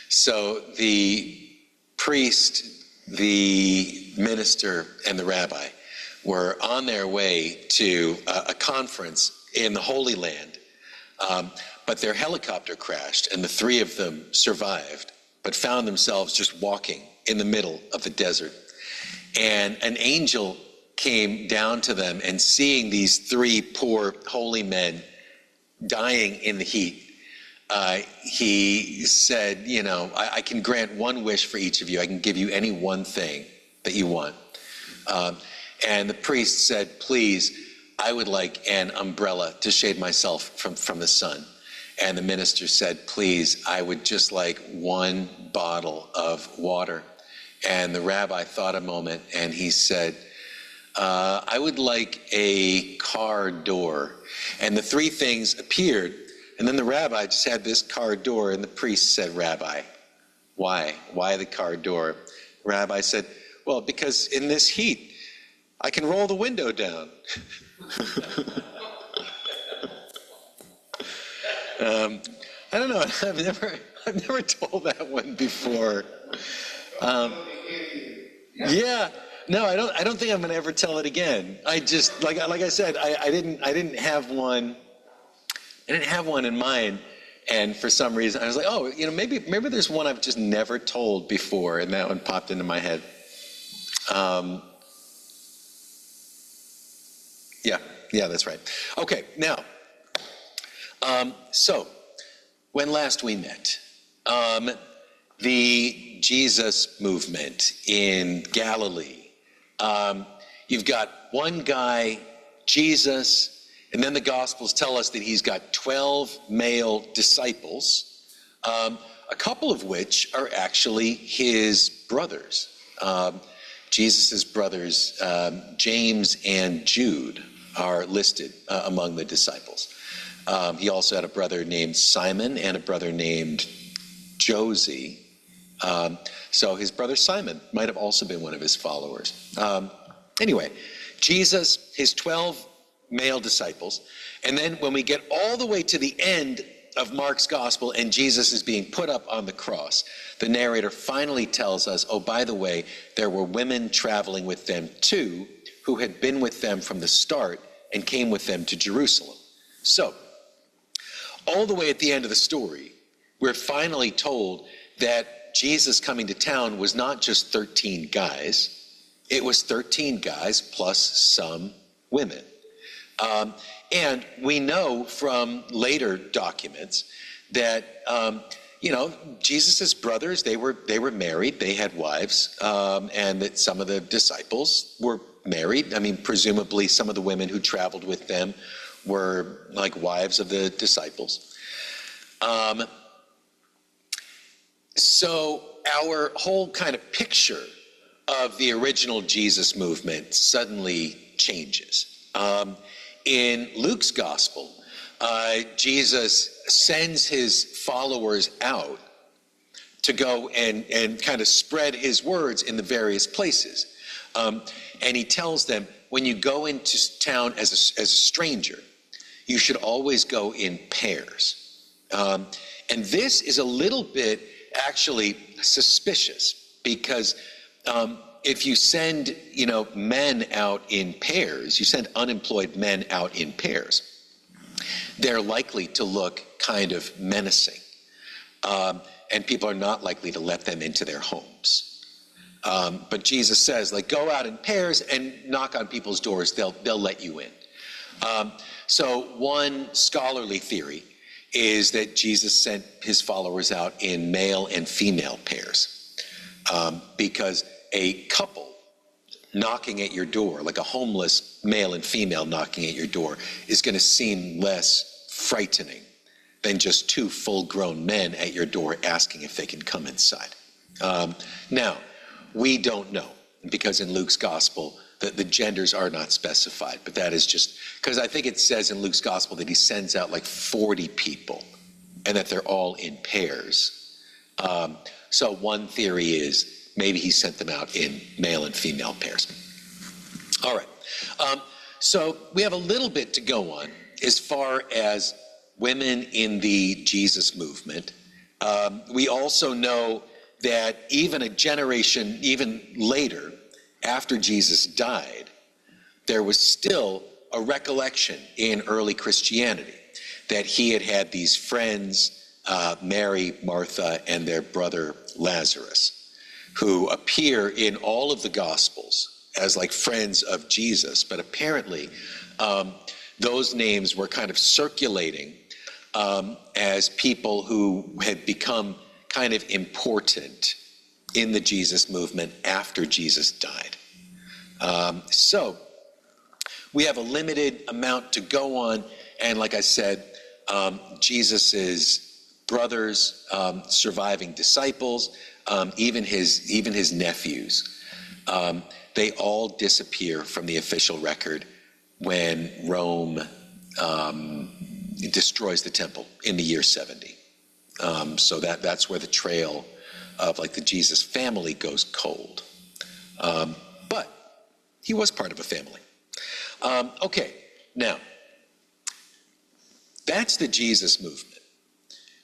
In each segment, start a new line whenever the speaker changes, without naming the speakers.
So the priest, the minister, and the rabbi were on their way to a conference in the Holy Land, but their helicopter crashed, and the three of them survived, but found themselves just walking in the middle of the desert. And an angel came down to them, and seeing these three poor holy men dying in the heat, he said, you know, I can grant one wish for each of you. I can give you any one thing that you want. And the priest said, please, I would like an umbrella to shade myself from the sun. And the minister said, please, I would just like one bottle of water. And the rabbi thought a moment, and he said, I would like a car door. And the three things appeared, and then the rabbi just had this car door, and the priest said, Rabbi, why? Why the car door? The rabbi said, well, because in this heat, I can roll the window down. I don't know, I've never told that one before. Yeah. No, I don't think I'm going to ever tell it again. I just, like I said, I didn't have one. I didn't have one in mind, and for some reason I was like, oh, you know, maybe there's one I've just never told before, and that one popped into my head. Yeah, that's right. Okay, now, so when last we met, the Jesus movement in Galilee. You've got one guy, Jesus, and then the Gospels tell us that he's got 12 male disciples, a couple of which are actually his brothers. Jesus' brothers, James and Jude, are listed among the disciples. He also had a brother named Simon and a brother named Josie. So his brother Simon might have also been one of his followers. Anyway, Jesus, his 12 male disciples, and then when we get all the way to the end of Mark's gospel and Jesus is being put up on the cross, the narrator finally tells us, oh, by the way, there were women traveling with them too, who had been with them from the start and came with them to Jerusalem. So, all the way at the end of the story, we're finally told that Jesus coming to town was not just 13 guys, it was 13 guys plus some women. And we know from later documents that, Jesus' brothers, they were married, they had wives, and that some of the disciples were married. I mean, presumably some of the women who traveled with them were like wives of the disciples. So our whole kind of picture of the original Jesus movement suddenly changes. In Luke's gospel, Jesus sends his followers out to go and kind of spread his words in the various places. And he tells them, when you go into town as a stranger, you should always go in pairs. And this is a little bit actually suspicious, because if you send, men out in pairs, you send unemployed men out in pairs, they're likely to look kind of menacing. And people are not likely to let them into their homes. But Jesus says, go out in pairs and knock on people's doors, they'll let you in. So one scholarly theory is that Jesus sent his followers out in male and female pairs, because a couple knocking at your door, like a homeless male and female knocking at your door, is going to seem less frightening than just two full-grown men at your door asking if they can come inside. Now, we don't know, because in Luke's gospel, the genders are not specified, but that is just because I think it says in Luke's gospel that he sends out like 40 people and that they're all in pairs. So one theory is maybe he sent them out in male and female pairs. All right. So we have a little bit to go on as far as women in the Jesus movement. We also know that even a generation, even later, after Jesus died, there was still a recollection in early Christianity that he had had these friends, Mary, Martha, and their brother Lazarus, who appear in all of the Gospels as like friends of Jesus. But apparently, those names were kind of circulating as people who had become kind of important in the Jesus movement after Jesus died. So we have a limited amount to go on, and like I said, Jesus's brothers, surviving disciples, even his nephews, they all disappear from the official record when Rome destroys the temple in the year 70. So that's where the trail of like the Jesus family goes cold. But he was part of a family. Okay, now, that's the Jesus movement,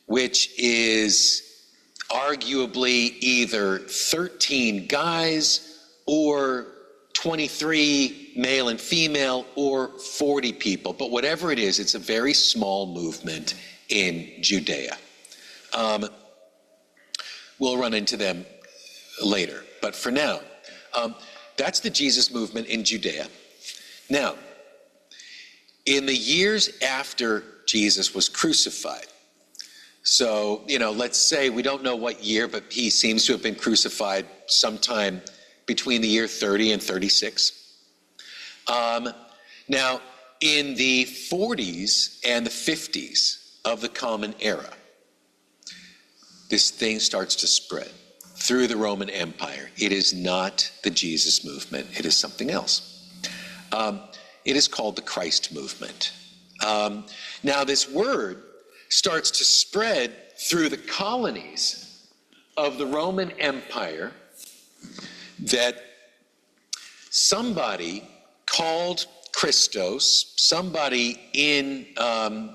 which is arguably either 13 guys or 23 male and female or 40 people. But whatever it is, it's a very small movement in Judea. We'll run into them later. But for now, that's the Jesus movement in Judea. Now, in the years after Jesus was crucified, so, let's say we don't know what year, but he seems to have been crucified sometime between the year 30 and 36. Now, in the 40s and the 50s of the Common Era, this thing starts to spread through the Roman Empire. It is not the Jesus movement. It is something else. It is called the Christ Movement. Now, this word starts to spread through the colonies of the Roman Empire that somebody called Christos, somebody in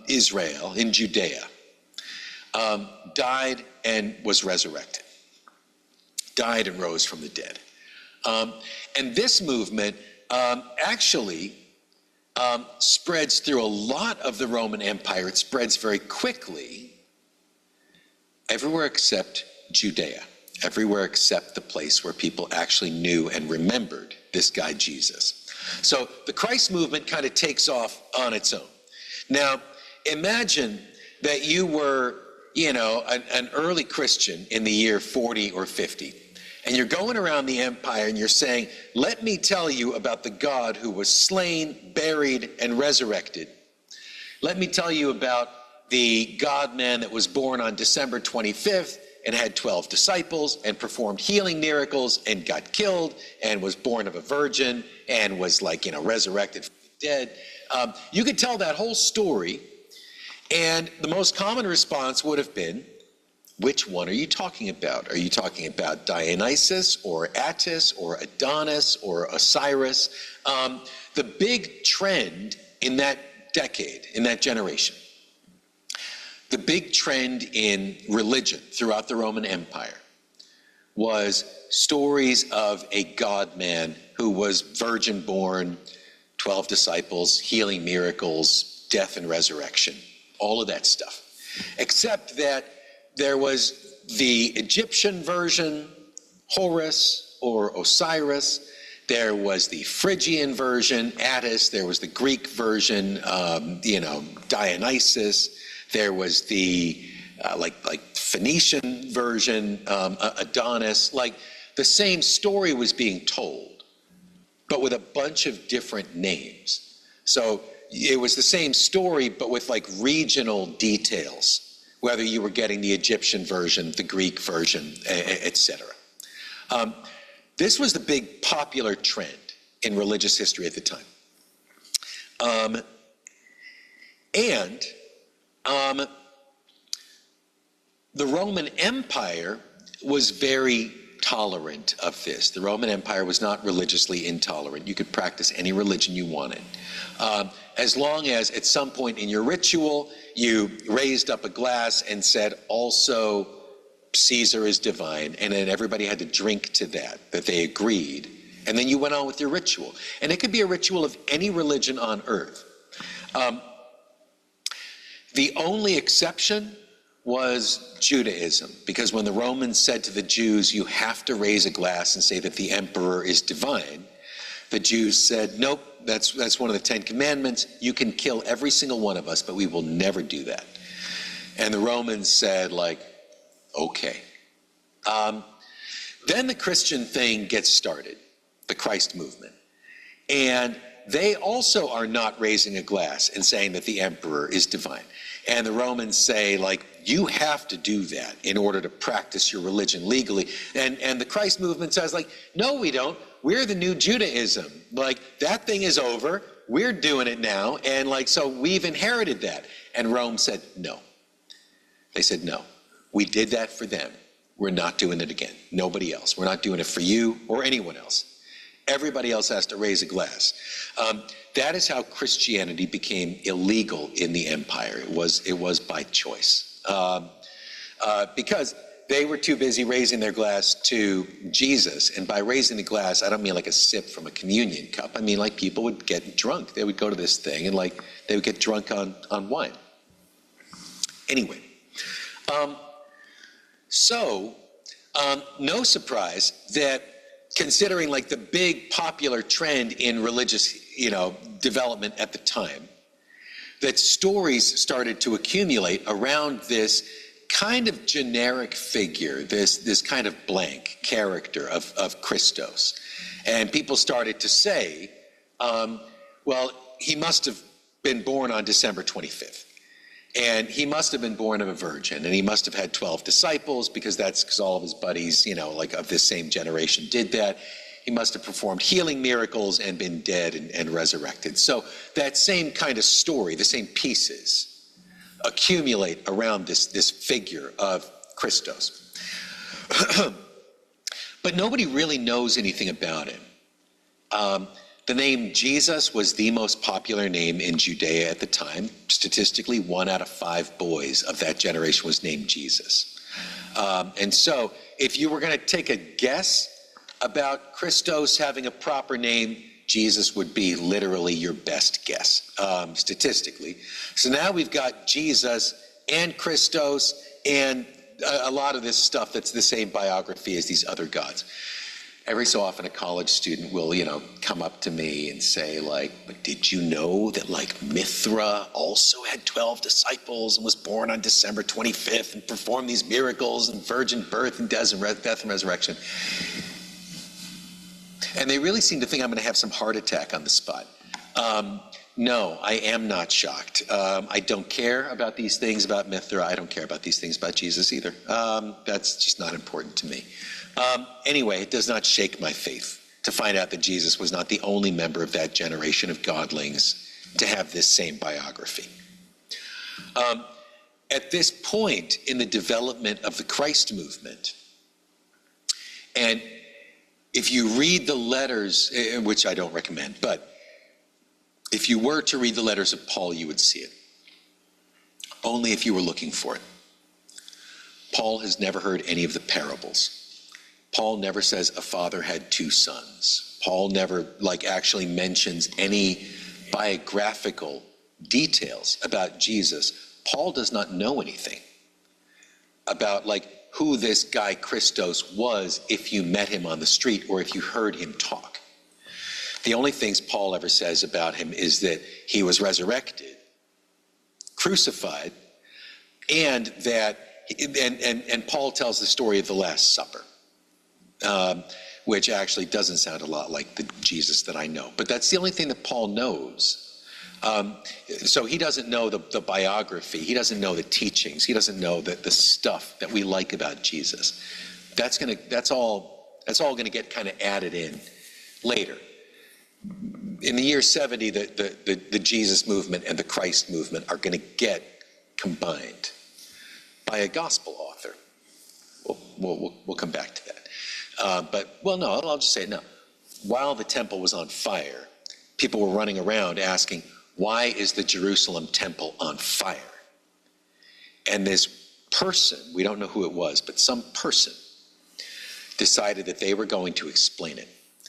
Israel, in Judea, died and was resurrected, died and rose from the dead. And this movement actually spreads through a lot of the Roman Empire. It spreads very quickly everywhere except Judea, everywhere except the place where people actually knew and remembered this guy Jesus. So the Christ movement kind of takes off on its own. Now, imagine that you were, an early Christian in the year 40 or 50. And you're going around the empire and you're saying, let me tell you about the God who was slain, buried, and resurrected. Let me tell you about the God-man that was born on December 25th and had 12 disciples and performed healing miracles and got killed and was born of a virgin and was resurrected from the dead. You could tell that whole story, and the most common response would have been, which one are you talking about? Are you talking about Dionysus or Attis or Adonis or Osiris? The big trend in that decade, in that generation, the big trend in religion throughout the Roman Empire was stories of a God-man who was virgin born, 12 disciples, healing miracles, death and resurrection, all of that stuff. Except that there was the Egyptian version, Horus or Osiris. There was the Phrygian version, Attis. There was the Greek version, Dionysus. There was the Phoenician version, Adonis. The same story was being told, but with a bunch of different names. So it was the same story, but with regional details, whether you were getting the Egyptian version, the Greek version, etc. This was the big popular trend in religious history at the time. The Roman Empire was very tolerant of this. The Roman Empire was not religiously intolerant. You could practice any religion you wanted. As long as at some point in your ritual, you raised up a glass and said, also, Caesar is divine, and then everybody had to drink to that they agreed. And then you went on with your ritual. And it could be a ritual of any religion on earth. The only exception was Judaism, because when the Romans said to the Jews, you have to raise a glass and say that the emperor is divine, the Jews said, nope, that's one of the 10 Commandments. You can kill every single one of us, but we will never do that. And the Romans said, like, okay. Then the Christian thing gets started, the Christ movement. And they also are not raising a glass and saying that the emperor is divine. And the Romans say, like, you have to do that in order to practice your religion legally. And the Christ movement says, like, no, we don't. We're the new Judaism. Like, that thing is over. We're doing it now. And, like, so we've inherited that. And Rome said, no. They said, no. We did that for them. We're not doing it again. Nobody else. We're not doing it for you or anyone else. Everybody else has to raise a glass. That is how Christianity became illegal in the empire. It was by choice. Because they were too busy raising their glass to Jesus. And by raising the glass, I don't mean like a sip from a communion cup. I mean like people would get drunk. They would go to this thing and like they would get drunk on wine. Anyway, no surprise that considering like the big popular trend in religious, development at the time, that stories started to accumulate around this kind of generic figure, this kind of blank character of Christos. And people started to say, well, he must have been born on December 25th. And he must have been born of a virgin, and he must have had 12 disciples because all of his buddies, of this same generation did that. He must have performed healing miracles and been dead and resurrected. So that same kind of story, the same pieces accumulate around this figure of Christos. But nobody really knows anything about him. The name Jesus was the most popular name in Judea at the time. Statistically, 1 out of 5 boys of that generation was named Jesus. And so if you were going to take a guess about Christos having a proper name, Jesus would be literally your best guess, statistically. So now we've got Jesus and Christos and a lot of this stuff that's the same biography as these other gods. Every so often a college student will, come up to me and say, like, but did you know that, like, Mithra also had 12 disciples and was born on December 25th and performed these miracles and virgin birth and death and resurrection? And they really seem to think I'm going to have some heart attack on the spot. No, I am not shocked. I don't care about these things about Mithra. I don't care about these things about Jesus either. That's just not important to me. Anyway, it does not shake my faith to find out that Jesus was not the only member of that generation of godlings to have this same biography. At this point in the development of the Christ movement, and if you read the letters, which I don't recommend, but if you were to read the letters of Paul, you would see it. Only if you were looking for it. Paul has never heard any of the parables. Paul never says a father had 2 sons. Paul never actually mentions any biographical details about Jesus. Paul does not know anything about who this guy Christos was if you met him on the street or if you heard him talk. The only things Paul ever says about him is that he was resurrected, crucified, and that and Paul tells the story of the Last Supper. Which actually doesn't sound a lot like the Jesus that I know. But that's the only thing that Paul knows. So he doesn't know the biography. He doesn't know the teachings. He doesn't know the stuff that we like about Jesus. That's all going to get kind of added in later. In the year 70, the Jesus movement and the Christ movement are going to get combined by a gospel author. We'll come back to that. Well, no, I'll just say it now. While the temple was on fire, people were running around asking, why is the Jerusalem temple on fire? And this person, we don't know who it was, but some person decided that they were going to explain it,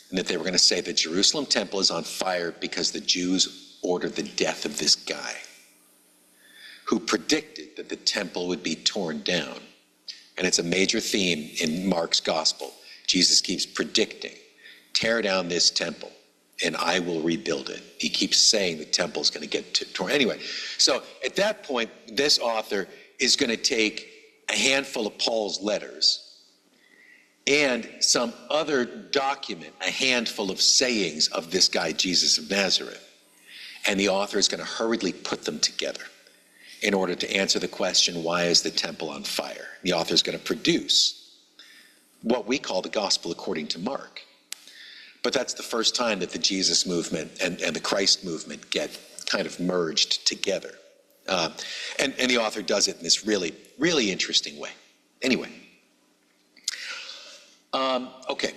and that they were going to say the Jerusalem temple is on fire because the Jews ordered the death of this guy who predicted that the temple would be torn down. And it's a major theme in Mark's gospel. Jesus keeps predicting, tear down this temple and I will rebuild it. He keeps saying the temple is going to get torn. Anyway, so at that point, this author is going to take a handful of Paul's letters and some other document, a handful of sayings of this guy, Jesus of Nazareth. And the author is going to hurriedly put them together in order to answer the question, why is the temple on fire? The author is going to produce what we call the gospel according to Mark. But that's the first time that the Jesus movement and the Christ movement get kind of merged together. And the author does it in this really, really interesting way. Anyway. Okay.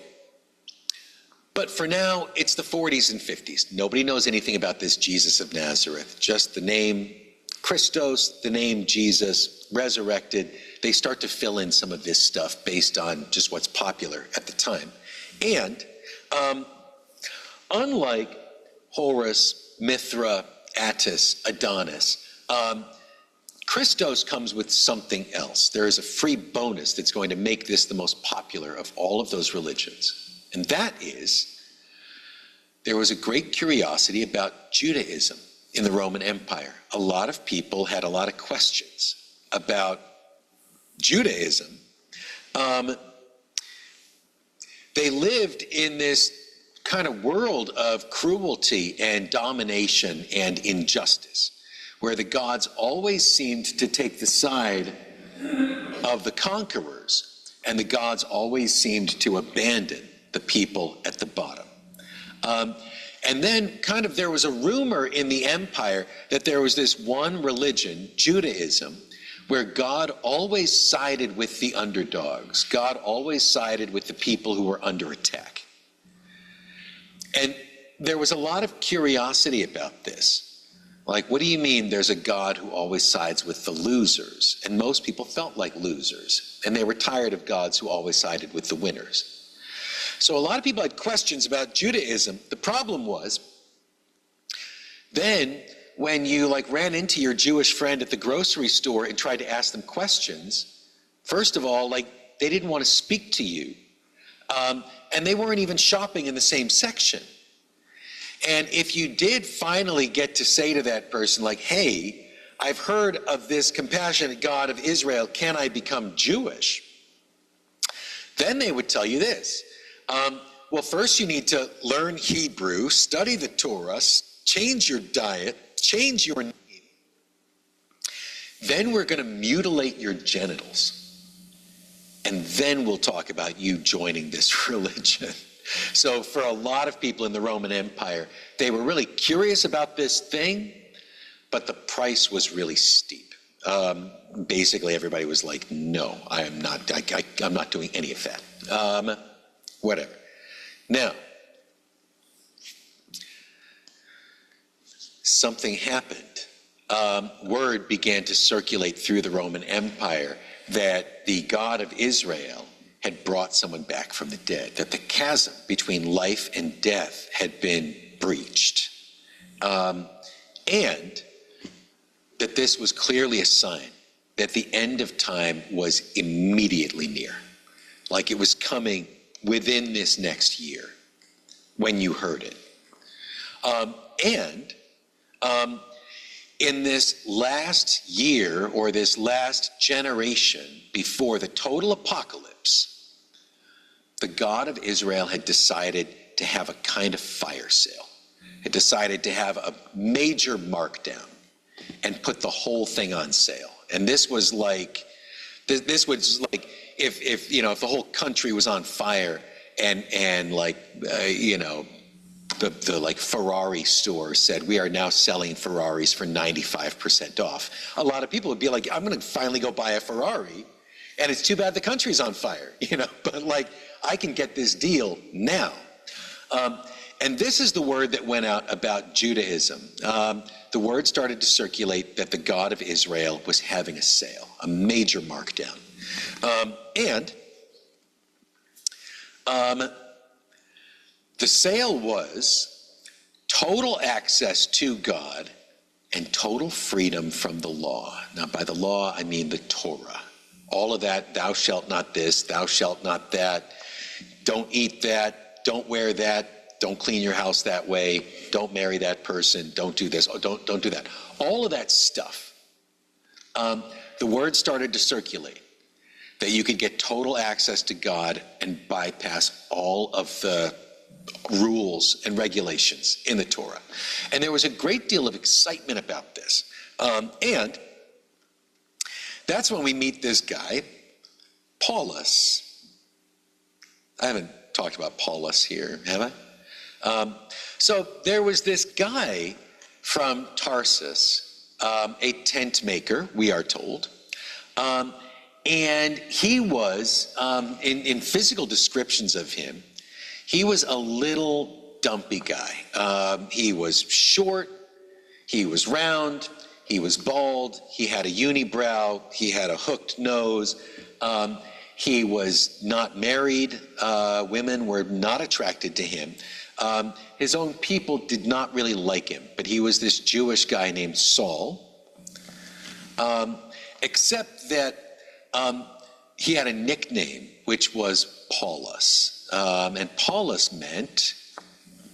But for now, it's the 40s and 50s. Nobody knows anything about this Jesus of Nazareth. Just the name Christos, the name Jesus, resurrected. They start to fill in some of this stuff based on just what's popular at the time. And unlike Horus, Mithra, Attis, Adonis, Christos comes with something else. There is a free bonus that's going to make this the most popular of all of those religions. And that is, there was a great curiosity about Judaism in the Roman Empire. A lot of people had a lot of questions about Judaism. They lived in this kind of world of cruelty and domination and injustice, where the gods always seemed to take the side of the conquerors, and the gods always seemed to abandon the people at the bottom. And then kind of there was a rumor in the empire that there was this one religion, Judaism, where God always sided with the underdogs. God always sided with the people who were under attack. And there was a lot of curiosity about this. Like, what do you mean there's a God who always sides with the losers? And most people felt like losers, and they were tired of gods who always sided with the winners. So a lot of people had questions about Judaism. The problem was, then when you ran into your Jewish friend at the grocery store and tried to ask them questions, first of all, they didn't want to speak to you. And they weren't even shopping in the same section. And if you did finally get to say to that person, hey, I've heard of this compassionate God of Israel, can I become Jewish? Then they would tell you this. Well, first you need to learn Hebrew, study the Torah, change your diet, change your name. Then we're going to mutilate your genitals. And then we'll talk about you joining this religion. So for a lot of people in the Roman Empire, they were really curious about this thing, but the price was really steep. Basically, everybody was like, no, I'm not doing any of that. Whatever. Now, something happened. Word began to circulate through the Roman Empire that the God of Israel had brought someone back from the dead, that the chasm between life and death had been breached, and that this was clearly a sign that the end of time was immediately near, like it was coming within this next year when you heard it. In this last year or this last generation before the total apocalypse, the God of Israel had decided to have a kind of fire sale, had decided to have a major markdown and put the whole thing on sale. And this was like if the whole country was on fire and the Ferrari store said, we are now selling Ferraris for 95% off. A lot of people would be like, I'm going to finally go buy a Ferrari And it's too bad the country's on fire, but like, I can get this deal now. And this is the word that went out about Judaism. The word started to circulate that the God of Israel was having a sale, a major markdown. The sale was total access to God and total freedom from the law. Now, by the law, I mean the Torah. All of that, thou shalt not this, thou shalt not that, don't eat that, don't wear that, don't clean your house that way, don't marry that person, don't do this, don't do that. All of that stuff. The word started to circulate that you could get total access to God and bypass all of the rules and regulations in the Torah. And there was a great deal of excitement about this. And that's when we meet this guy, Paulus. I haven't talked about Paulus here, have I? So there was this guy from Tarsus, a tent maker, we are told. And he was, in physical descriptions of him, he was a little dumpy guy. He was short, he was round, he was bald, he had a unibrow, he had a hooked nose. He was not married. Women were not attracted to him. His own people did not really like him, but he was this Jewish guy named Saul, except that he had a nickname, which was Paulus. And Paulus meant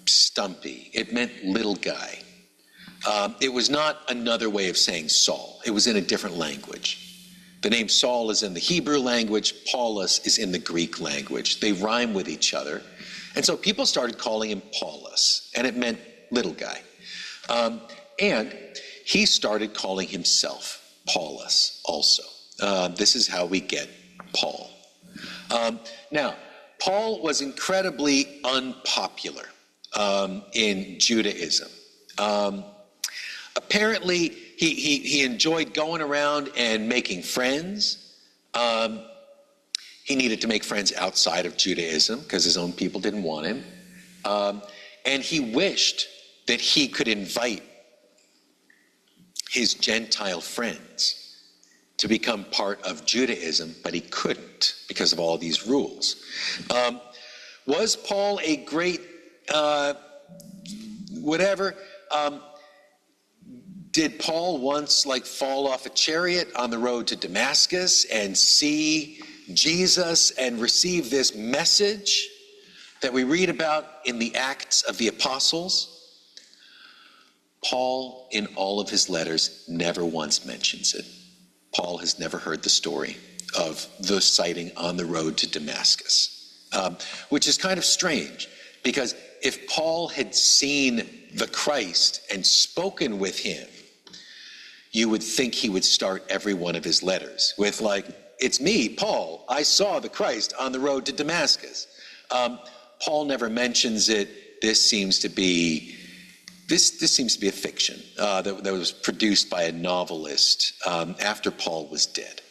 stumpy. It meant little guy. It was not another way of saying Saul. It was in a different language. The name Saul is in the Hebrew language. Paulus is in the Greek language. They rhyme with each other. And so people started calling him Paulus, and it meant little guy. And he started calling himself Paulus also. This is how we get Paul. Now, Paul was incredibly unpopular in Judaism. Apparently, he enjoyed going around and making friends. He needed to make friends outside of Judaism because his own people didn't want him. And he wished that he could invite his Gentile friends to become part of Judaism, but he couldn't because of all these rules. Was Paul a great whatever? Did Paul once fall off a chariot on the road to Damascus and see Jesus and receive this message that we read about in the Acts of the Apostles? Paul, in all of his letters, never once mentions it. Paul has never heard the story of the sighting on the road to Damascus, which is kind of strange, because if Paul had seen the Christ and spoken with him, you would think he would start every one of his letters with it's me, Paul, I saw the Christ on the road to Damascus. Paul never mentions it. This seems to be a fiction that was produced by a novelist after Paul was dead.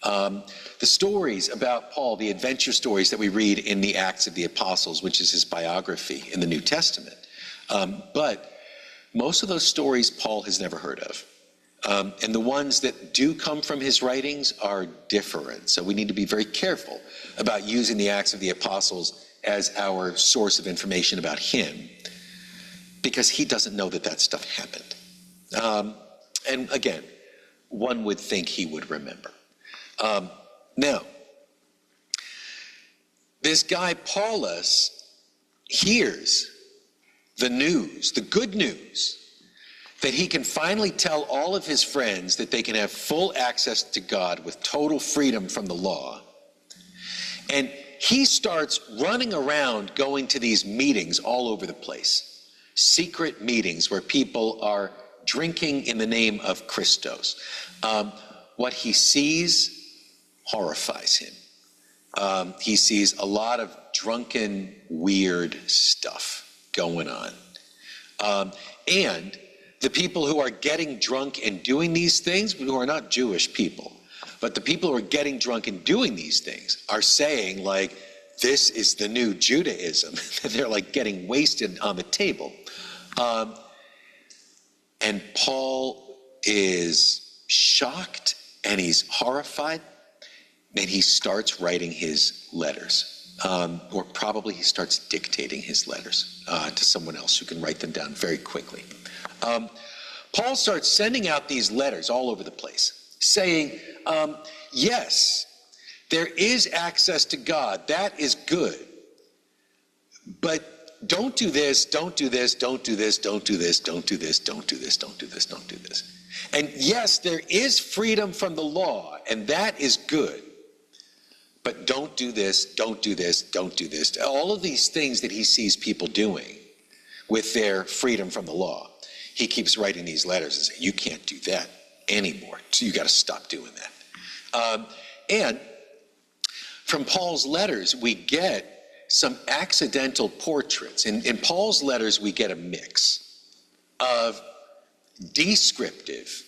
The stories about Paul, the adventure stories that we read in the Acts of the Apostles, which is his biography in the New Testament. But most of those stories Paul has never heard of. And the ones that do come from his writings are different. So we need to be very careful about using the Acts of the Apostles as our source of information about him, because he doesn't know that stuff happened. And again, one would think he would remember. Now, this guy Paulus hears the news, the good news, that he can finally tell all of his friends that they can have full access to God with total freedom from the law. And he starts running around going to these meetings all over the place. Secret meetings where people are drinking in the name of Christos. What he sees horrifies him. He sees a lot of drunken, weird stuff going on. And the people who are getting drunk and doing these things, who are not Jewish people, But the people who are getting drunk and doing these things are saying, like, this is the new Judaism. They're like getting wasted on the table. And Paul is shocked and he's horrified, and he starts writing his letters. Or probably he starts dictating his letters to someone else who can write them down very quickly. Paul starts sending out these letters all over the place, saying, yes, there is access to God. That is good. But don't do this, don't do this, don't do this, don't do this, don't do this, don't do this, don't do this, don't do this. And yes, there is freedom from the law, and that is good. But don't do this, don't do this, don't do this. All of these things that he sees people doing with their freedom from the law, he keeps writing these letters and saying, you can't do that anymore. So you got to stop doing that. And from Paul's letters, we get some accidental portraits. In Paul's letters, we get a mix of descriptive.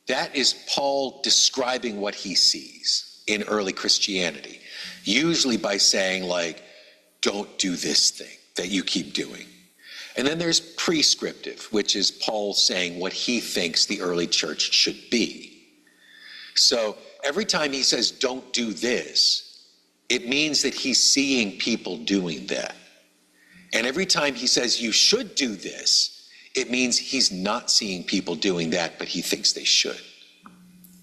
That is Paul describing what he sees in early Christianity, usually by saying, like, don't do this thing that you keep doing. And then there's prescriptive, which is Paul saying what he thinks the early church should be. So every time he says, don't do this, it means that he's seeing people doing that. And every time he says, you should do this, it means he's not seeing people doing that, but he thinks they should.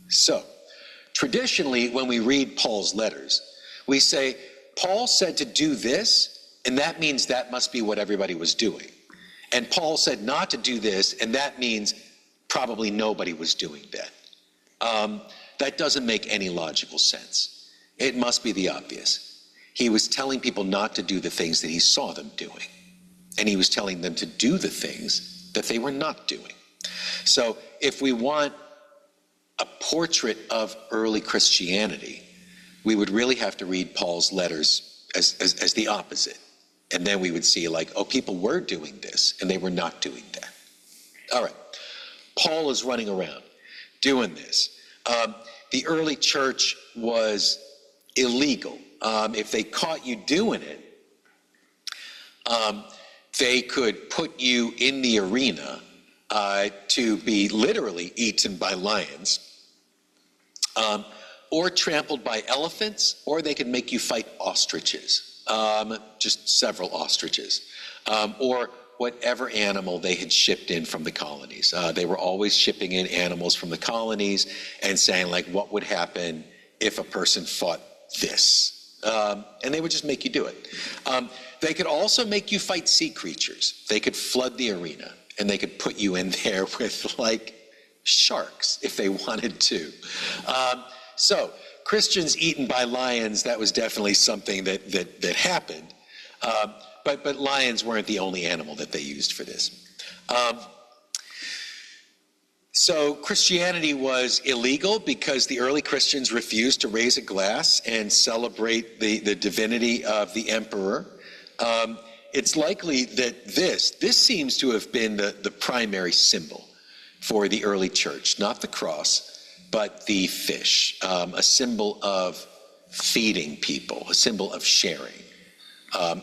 So traditionally, when we read Paul's letters, we say, Paul said to do this, and that means that must be what everybody was doing. And Paul said not to do this, and that means probably nobody was doing that. That doesn't make any logical sense. It must be the obvious. He was telling people not to do the things that he saw them doing. And he was telling them to do the things that they were not doing. So if we want a portrait of early Christianity, we would really have to read Paul's letters as the opposite. And then we would see, like, oh, people were doing this, and they were not doing that. All right. Paul is running around doing this. The early church was illegal. If they caught you doing it, they could put you in the arena to be literally eaten by lions, or trampled by elephants, or they could make you fight ostriches. Just several ostriches, or whatever animal they had shipped in from the colonies. They were always shipping in animals from the colonies and saying, like, what would happen if a person fought this? And they would just make you do it. They could also make you fight sea creatures. They could flood the arena, and they could put you in there with, like, sharks if they wanted to. So Christians eaten by lions, that was definitely something that happened. But lions weren't the only animal that they used for this. So Christianity was illegal because the early Christians refused to raise a glass and celebrate the divinity of the emperor. It's likely that this seems to have been the primary symbol for the early church, not the cross, but the fish, a symbol of feeding people, a symbol of sharing,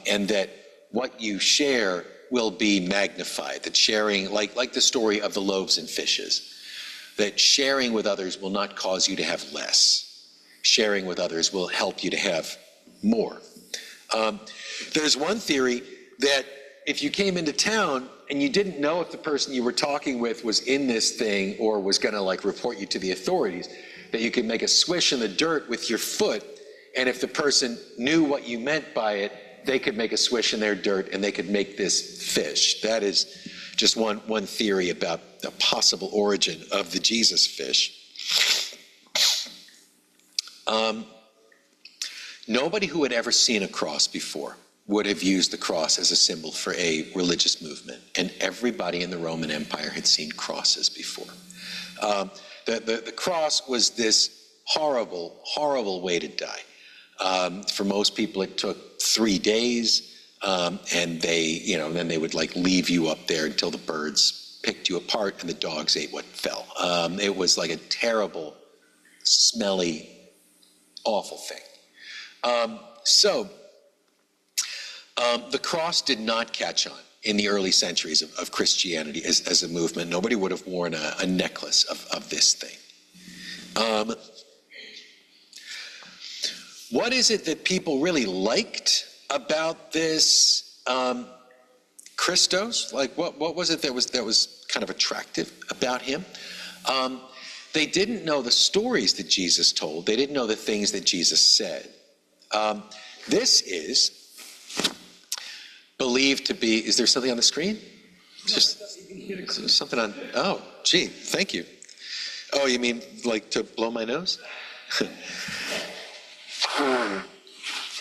and that what you share will be magnified, that sharing, like the story of the loaves and fishes, that sharing with others will not cause you to have less. Sharing with others will help you to have more. There's one theory that if you came into town and you didn't know if the person you were talking with was in this thing or was going to, like, report you to the authorities, that you could make a swish in the dirt with your foot, and if the person knew what you meant by it, they could make a swish in their dirt and they could make this fish. That is just one theory about the possible origin of the Jesus fish. Nobody who had ever seen a cross before would have used the cross as a symbol for a religious movement. And everybody in the Roman Empire had seen crosses before. The cross was this horrible, horrible way to die. For most people, it took 3 days, and then they would, like, leave you up there until the birds picked you apart and the dogs ate what fell. It was like a terrible, smelly, awful thing. The cross did not catch on in the early centuries of Christianity as a movement. Nobody would have worn a necklace of this thing. What is it that people really liked about this Christos? Like, what was it that was kind of attractive about him? They didn't know the stories that Jesus told. They didn't know the things that Jesus said. This is believed to be, is there something on the screen? Just something on, oh, gee, thank you. Oh, you mean like to blow my nose?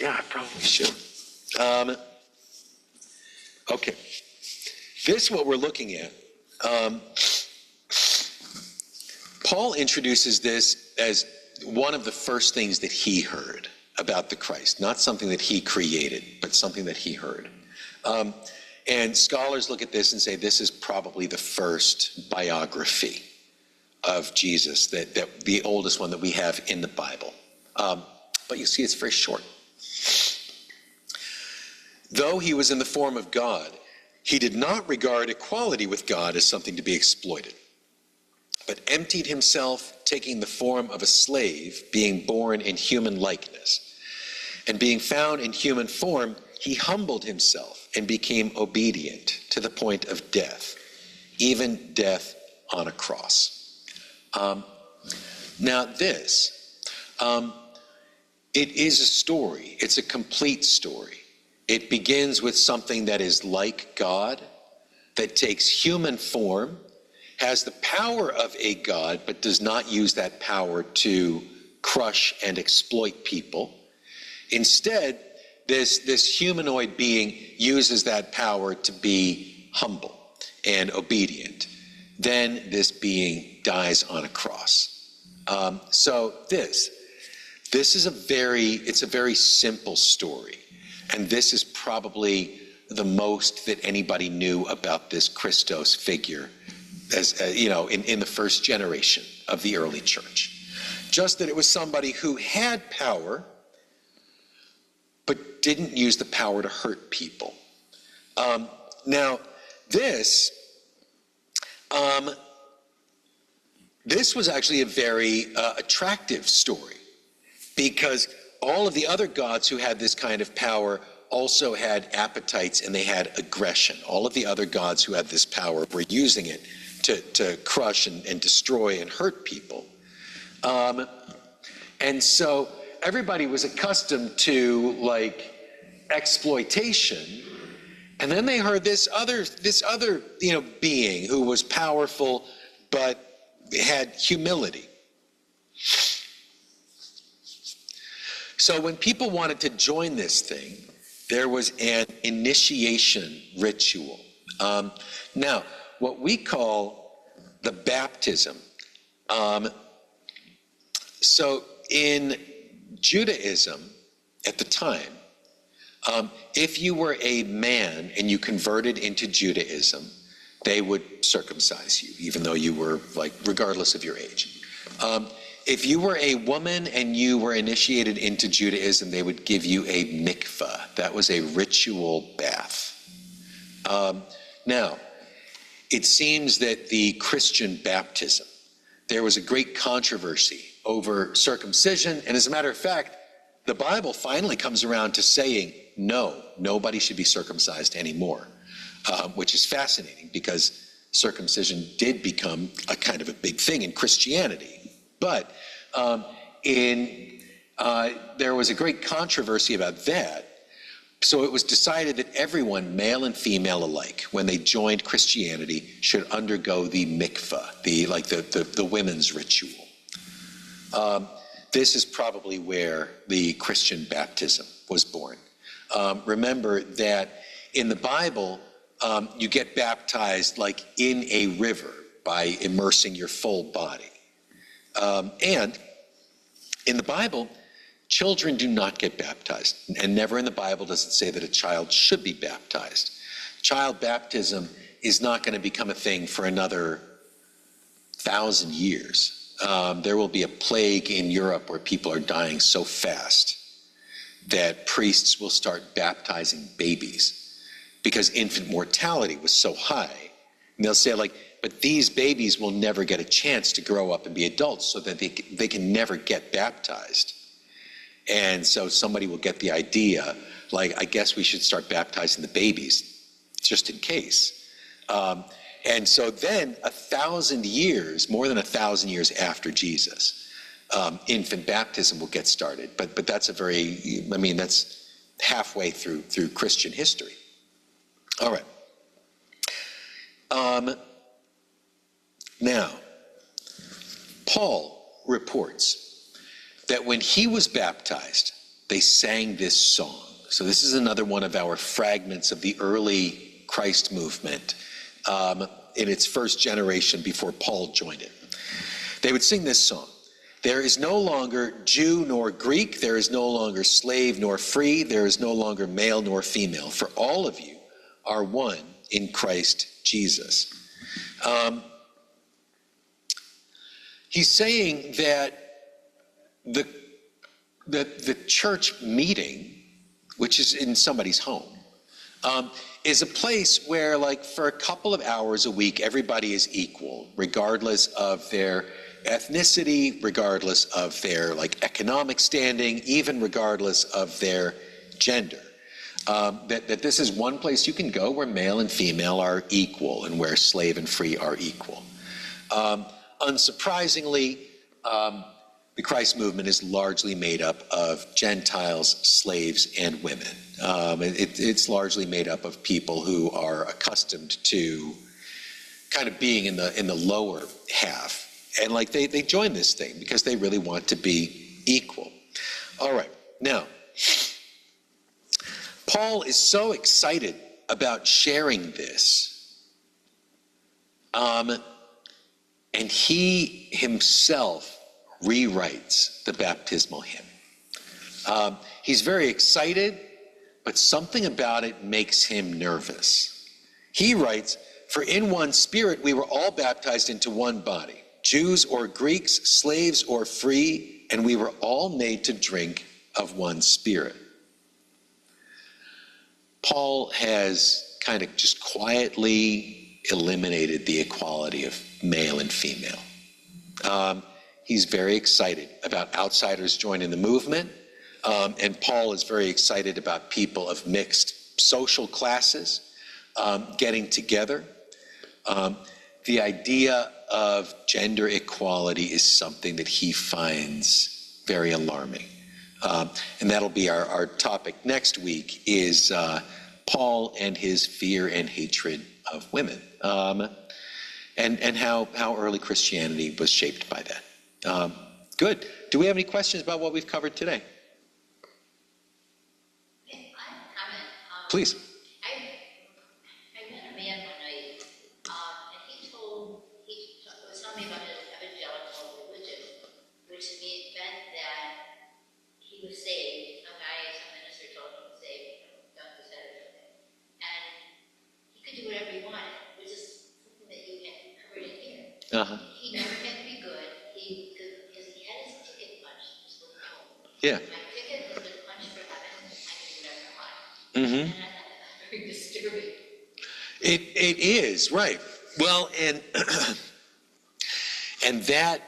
Yeah, I probably should. Okay. This, what we're looking at, Paul introduces this as one of the first things that he heard about the Christ. Not something that he created, but something that he heard. And scholars look at this and say this is probably the first biography of Jesus, that the oldest one that we have in the Bible. But you see it's very short. Though he was in the form of God, he did not regard equality with God as something to be exploited, but emptied himself, taking the form of a slave, being born in human likeness. And being found in human form, he humbled himself and became obedient to the point of death, even death on a cross. Now this, it is a story. It's a complete story. It begins with something that is like God, that takes human form, has the power of a God, but does not use that power to crush and exploit people. Instead, this humanoid being uses that power to be humble and obedient. Then this being dies on a cross. So this is a very simple story. And this is probably the most that anybody knew about this Christos figure, as in the first generation of the early church. Just that it was somebody who had power, but didn't use the power to hurt people. Now, this was actually a very attractive story, because all of the other gods who had this kind of power also had appetites and they had aggression. All of the other gods who had this power were using it to crush and destroy and hurt people. And so everybody was accustomed to like exploitation. And then they heard this other being who was powerful but had humility. So when people wanted to join this thing, there was an initiation ritual. Now, what we call the baptism. So in Judaism at the time, if you were a man and you converted into Judaism, they would circumcise you, even though you were, regardless of your age. If you were a woman and you were initiated into Judaism, they would give you a mikveh. That was a ritual bath. Now, it seems that the Christian baptism, there was a great controversy over circumcision. And as a matter of fact, the Bible finally comes around to saying, no, nobody should be circumcised anymore, which is fascinating because circumcision did become a kind of a big thing in Christianity. But there was a great controversy about that. So it was decided that everyone, male and female alike, when they joined Christianity, should undergo the mikveh, the women's ritual. This is probably where the Christian baptism was born. Remember that in the Bible, you get baptized like in a river by immersing your full body. And in the Bible, children do not get baptized. And never in the Bible does it say that a child should be baptized. Child baptism is not going to become a thing for another 1,000 years. there will be a plague in Europe where people are dying so fast that priests will start baptizing babies because infant mortality was so high. And they'll say, like, but these babies will never get a chance to grow up and be adults, so that they can never get baptized. And so somebody will get the idea, like, I guess we should start baptizing the babies, just in case. And so then 1,000 years, more than 1,000 years after Jesus, infant baptism will get started. But that's that's halfway through Christian history. All right. Now, Paul reports that when he was baptized, they sang this song. So this is another one of our fragments of the early Christ movement in its first generation before Paul joined it. They would sing this song. There is no longer Jew nor Greek. There is no longer slave nor free. There is no longer male nor female. For all of you are one in Christ Jesus. He's saying that the church meeting, which is in somebody's home, is a place where, like, for a couple of hours a week, everybody is equal, regardless of their ethnicity, regardless of their, like, economic standing, even regardless of their gender. That this is one place you can go where male and female are equal and where slave and free are equal. Unsurprisingly, the Christ movement is largely made up of Gentiles, slaves, and women. It's largely made up of people who are accustomed to kind of being in the lower half. And, like, they join this thing because they really want to be equal. All right. Now, Paul is so excited about sharing this, and he himself rewrites the baptismal hymn. He's very excited, but something about it makes him nervous. He writes, "For in one Spirit we were all baptized into one body, Jews or Greeks, slaves or free, and we were all made to drink of one Spirit." Paul has kind of just quietly eliminated the equality of male and female. He's very excited about outsiders joining the movement, and Paul is very excited about people of mixed social classes getting together. The idea of gender equality is something that he finds very alarming. And that'll be our topic next week, is Paul and his fear and hatred of women, and how early Christianity was shaped by that. Good. Do we have any questions about what we've covered today?
I have a comment.
Please.
I met a man one night, and he was telling me about his evangelical religion, which meant that he was saved. Some minister told him he was saved, Dr. said or something, and he could do whatever he wanted, which is something that you had covered in here.
Uh-huh.
He never had to be good. Because he had his ticket punched, just what he told me.
Yeah.
My ticket has been punched for heaven. I can do whatever I want.
Mm-hmm.
And I thought that was very disturbing.
It is, right. Well, and that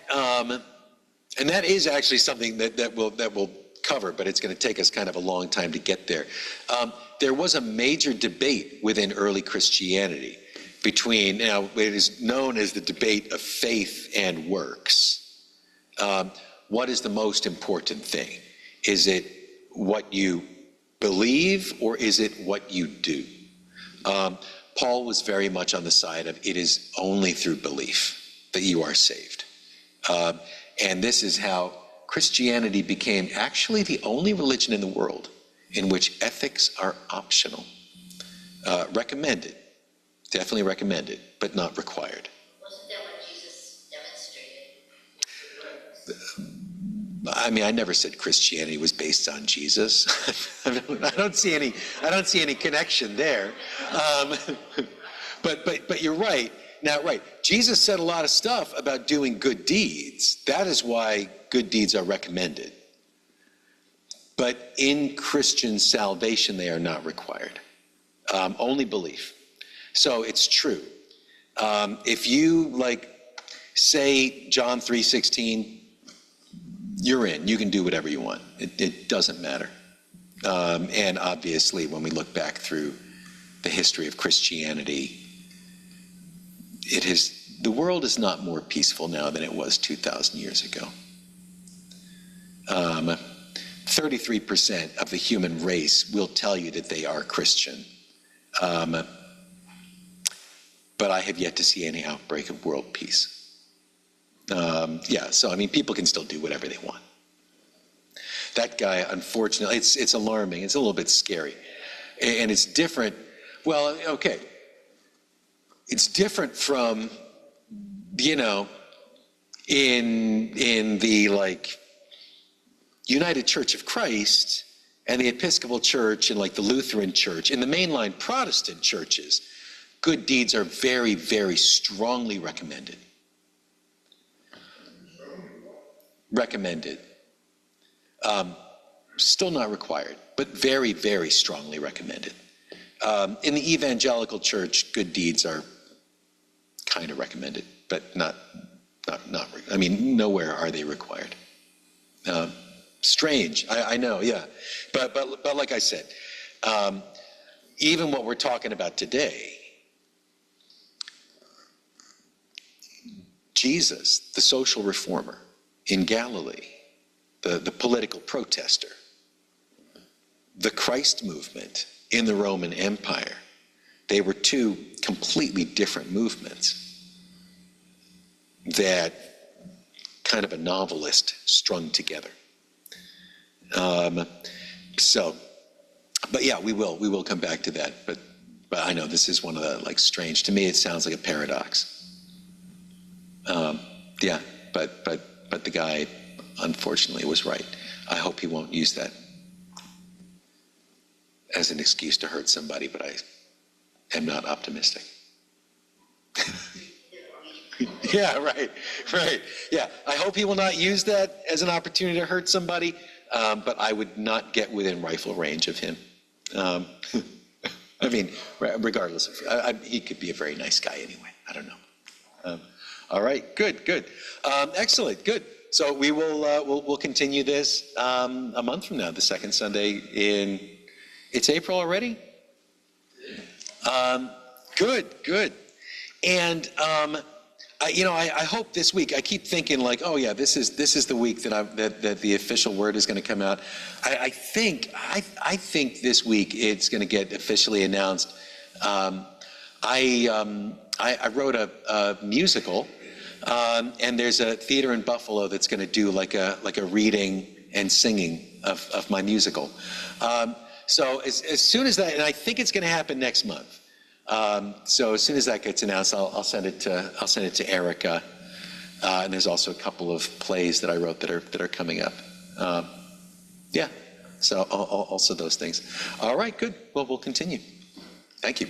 is actually something that we'll cover, but it's going to take us kind of a long time to get there. There was a major debate within early Christianity between, now it is known as the debate of faith and works. What is the most important thing? Is it what you believe, or is it what you do? Paul was very much on the side of, it is only through belief that you are saved. And this is how Christianity became actually the only religion in the world in which ethics are optional. Recommended, definitely recommended, but not required.
Wasn't that what Jesus demonstrated?
I mean, I never said Christianity was based on Jesus. I don't see any connection there. But you're right. Now, right, Jesus said a lot of stuff about doing good deeds. That is why good deeds are recommended. But in Christian salvation, they are not required. Only belief. So it's true. If you say John 3:16, you're in. You can do whatever you want. It doesn't matter. And obviously, when we look back through the history of Christianity, the world is not more peaceful now than it was 2,000 years ago. 33% of the human race will tell you that they are Christian. But I have yet to see any outbreak of world peace. So I mean, people can still do whatever they want. That guy, unfortunately, it's alarming. It's a little bit scary. And it's different. Well, okay. It's different from, in the United Church of Christ and the Episcopal Church and the Lutheran Church. In the mainline Protestant churches, good deeds are very, very strongly recommended. Recommended. Still not required, but very, very strongly recommended. In the evangelical church, good deeds are kind of recommended, but not. I mean, nowhere are they required. Strange, I know, yeah, but like I said, even what we're talking about today, Jesus, the social reformer in Galilee, the political protester, the Christ movement in the Roman Empire, they were two completely different movements that kind of a novelist strung together. But yeah, we will come back to that. But I know this is one of the strange. To me, it sounds like a paradox. Yeah, but the guy, unfortunately, was right. I hope he won't use that as an excuse to hurt somebody, but I am not optimistic. Yeah, right. Yeah, I hope he will not use that as an opportunity to hurt somebody, but I would not get within rifle range of him. I mean, regardless of, he could be a very nice guy anyway. I don't know. All right, good. Excellent, good. So we will we'll continue this a month from now, the second Sunday it's April already? Good. And I hope this week, I keep thinking oh yeah, this is the week that the official word is going to come out. I think this week it's going to get officially announced. I wrote a musical, and there's a theater in Buffalo that's going to do like a reading and singing of my musical. So as soon as that, and I think it's going to happen next month. So as soon as that gets announced, I'll send it to Erica. And there's also a couple of plays that I wrote that are coming up. Yeah. So also those things. All right. Good. Well, we'll continue. Thank you.